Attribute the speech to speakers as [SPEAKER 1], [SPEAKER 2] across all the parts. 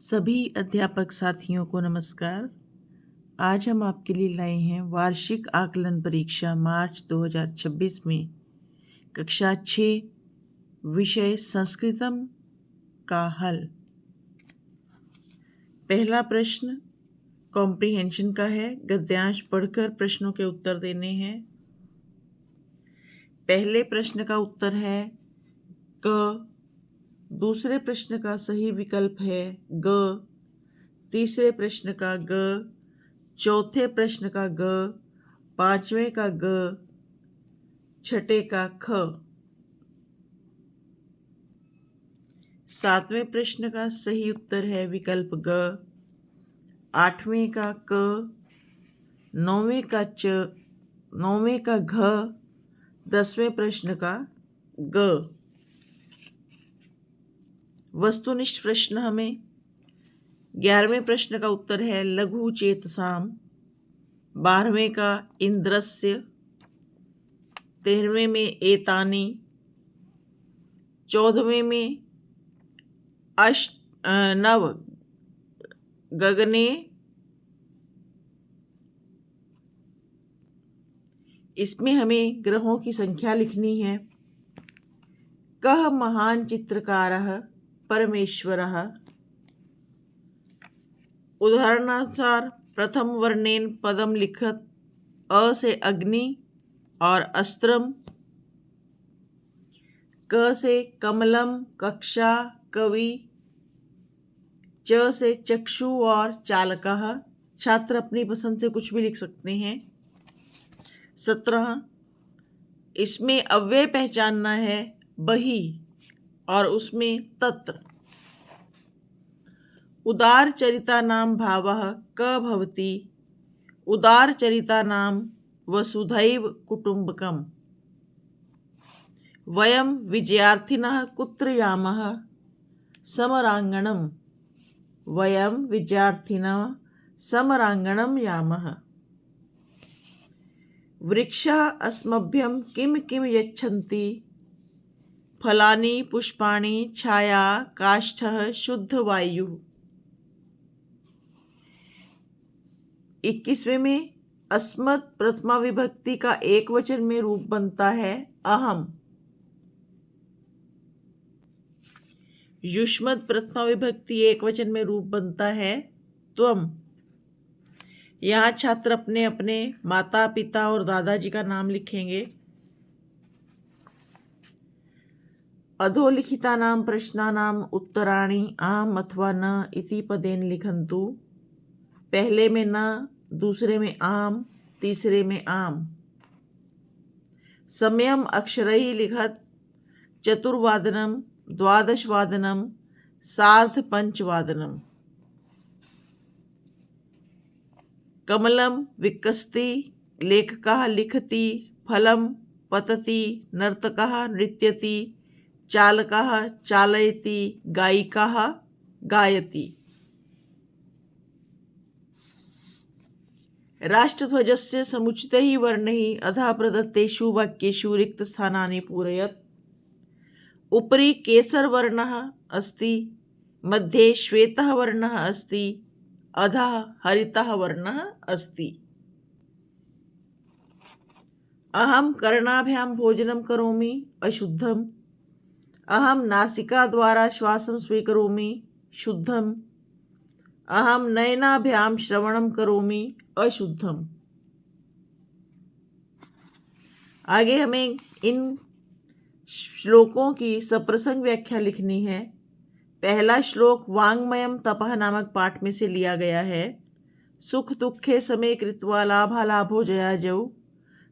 [SPEAKER 1] सभी अध्यापक साथियों को नमस्कार। आज हम आपके लिए लाए हैं वार्षिक आकलन परीक्षा मार्च 2026 में कक्षा 6 विषय संस्कृतम का हल। पहला प्रश्न कॉम्प्रिहेंशन का है। गद्यांश पढ़कर प्रश्नों के उत्तर देने हैं। पहले प्रश्न का उत्तर है क। दूसरे प्रश्न का सही विकल्प है ग। तीसरे प्रश्न का ग। चौथे प्रश्न का ग। पांचवें का ग। छठे का ख। सातवें प्रश्न का सही उत्तर है विकल्प ग। आठवें का क। नौवें का च। नौवें का घ। 10वें प्रश्न का ग। वस्तुनिष्ठ प्रश्न हमें 11वें प्रश्न का उत्तर है लघु चेतसाम। 12वें का इंद्रस्य। 13वें में एतानी। 14वें में नव गगने। इसमें हमें ग्रहों की संख्या लिखनी है। कः महान चित्रकारः परमेश्वरः। उदाहरणानुसार प्रथम वर्णेन पदम लिखत। अ से अग्नि और अस्त्रम। क से कमलम कक्षा कवि। च से चक्षु और चालकः। छात्र अपनी पसंद से कुछ भी लिख सकते हैं। 17 इसमें अव्यय पहचानना है बहि और उसमें तत्र। उदार चरिता नाम भावः क भवति। उदार चरिता नाम वसुधैव कुटुम्बकम्। वयं विद्यार्थिनः कुत्र यामः समराङ्गणम्। वयं विद्यार्थिनः समराङ्गणं यामः। वृक्षः अस्मभ्यं किं किं यच्छन्ति। फलानि पुष्पाणि छाया काष्ठः शुद्धवायुः। 21वें में अस्मत् प्रथमा विभक्ति का एक वचन में रूप बनता है अहम। युष्मत् प्रथमा विभक्ति एक वचन में रूप बनता है त्वम। यहाँ छात्र अपने अपने माता पिता और दादाजी का नाम लिखेंगे। अधोलिखितानां प्रश्नानां उत्तराणि आम अथवा न इति पदेन लिखन्तु। पहले में न, दूसरे में आम, तीसरे में आम। समयम अक्षरैः लिखत। चतुर्वादनम, द्वादशवादनम, सार्धपंचवादनम। कमलम विकसति, लेखकः लिखति। फलम पतति, नर्तकः नृत्यति। चालकः चालयति, गायिका गायति। राष्ट्रध्वजस्य समुचितैः वर्णैः अधः प्रदत्तेषु वाक्येषु रिक्तस्थानानि पूरयत्। उपरि केसरवर्णः अस्ति, मध्ये श्वेतः वर्णः अस्ति, अधः हरितः वर्णः अस्ति। अहं कर्णाभ्यां भोजनं करोमि अशुद्धम्। अहं नासिकाद्वारा श्वासं स्वीकरोमि शुद्धम्। अहं नयनाभ्यां श्रवणं करोमि अशुद्धम्। आगे हमें इन श्लोकों की सप्रसंग व्याख्या लिखनी है। पहला श्लोक वाङ्मयं तपः नामक पाठ में से लिया गया है। सुख दुखे समे कृत्वा लाभालाभो जयाजौ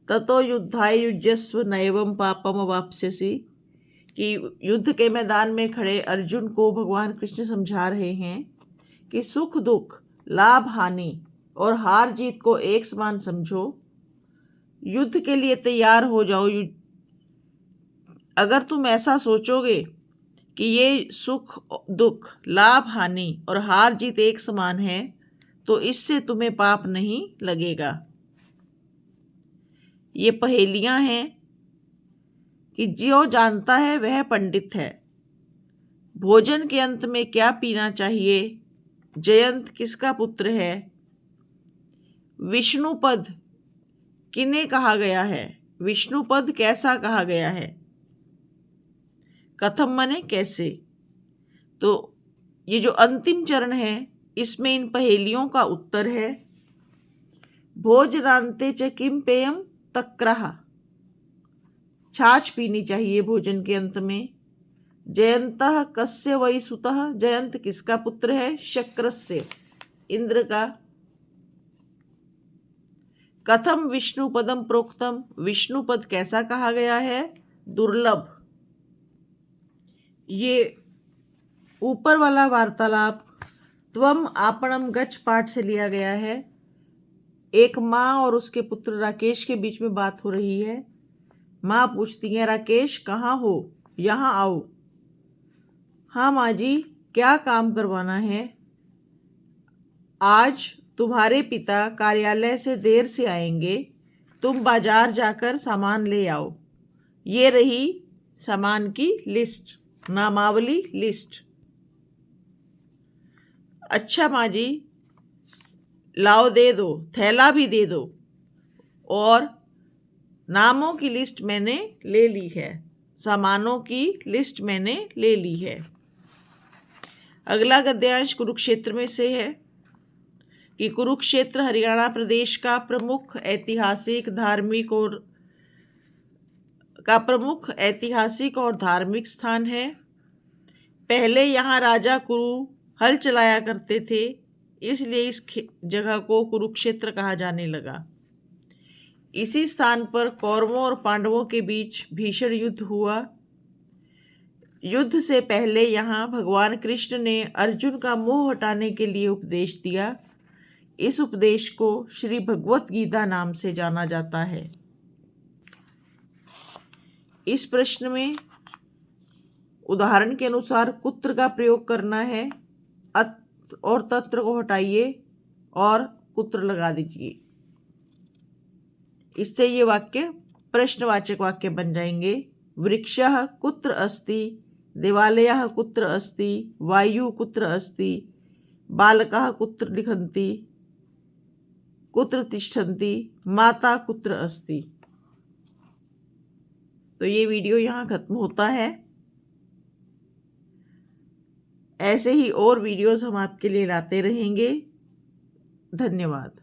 [SPEAKER 1] ततो युद्धाय युज्यस्व नैवं पापम अवाप्स्यसि। कि युद्ध के मैदान में खड़े अर्जुन को भगवान कृष्ण समझा रहे हैं कि सुख दुख, लाभ हानि और हार जीत को एक समान समझो। युद्ध के लिए तैयार हो जाओ। अगर तुम ऐसा सोचोगे कि ये सुख दुख, लाभ हानि और हार जीत एक समान है तो इससे तुम्हें पाप नहीं लगेगा। ये पहेलियां हैं कि जो जानता है वह पंडित है। भोजन के अंत में क्या पीना चाहिए जयंत किसका पुत्र है? विष्णुपद किन्हें कहा गया है? विष्णुपद कैसा कहा गया है? कथम माने कैसे। तो ये जो अंतिम चरण है इसमें इन पहेलियों का उत्तर है। भोजनान्ते च किम पेयम तक्रः, छाछ पीनी चाहिए भोजन के अंत में। जयंतः कस्य वै सुतः, जयंत किसका पुत्र है? शक्रस्य, इंद्र का। कथम विष्णुपदम प्रोक्तम, विष्णुपद कैसा कहा गया है? दुर्लभ। ये ऊपर वाला वार्तालाप त्वम आपणम गच्छ पाठ से लिया गया है। एक माँ और उसके पुत्र राकेश के बीच में बात हो रही है। माँ पूछती है, राकेश कहाँ हो? यहाँ आओ। हाँ माँ जी, क्या काम करवाना है? आज तुम्हारे पिता कार्यालय से देर से आएंगे, तुम बाजार जाकर सामान ले आओ। ये रही सामान की लिस्ट, नामावली लिस्ट। अच्छा माँ जी, लाओ दे दो, थैला भी दे दो। और नामों की लिस्ट मैंने ले ली है, सामानों की लिस्ट मैंने ले ली है। अगला गद्यांश कुरुक्षेत्र में से है कि कुरुक्षेत्र हरियाणा प्रदेश का प्रमुख ऐतिहासिक धार्मिक स्थान है। पहले यहाँ राजा कुरु हल चलाया करते थे, इसलिए इस जगह को कुरुक्षेत्र कहा जाने लगा। इसी स्थान पर कौरवों और पांडवों के बीच भीषण युद्ध हुआ। युद्ध से पहले यहाँ भगवान कृष्ण ने अर्जुन का मोह हटाने के लिए उपदेश दिया। इस उपदेश को श्री भगवत गीता नाम से जाना जाता है। इस प्रश्न में उदाहरण के अनुसार कुत्र का प्रयोग करना है। अत्र और तत्र को हटाइए और कुत्र लगा दीजिए। इससे ये वाक्य प्रश्नवाचक वाक्य बन जाएंगे। वृक्षः कुत्र अस्ति, देवालयः कुत्र अस्ति, वायु कुत्र अस्ति, बालकः कुत्र लिखन्ति, कुत्र तिष्ठन्ति, माता कुत्र अस्ति। तो ये वीडियो यहाँ खत्म होता है। ऐसे ही और वीडियोस हम आपके लिए लाते रहेंगे। धन्यवाद।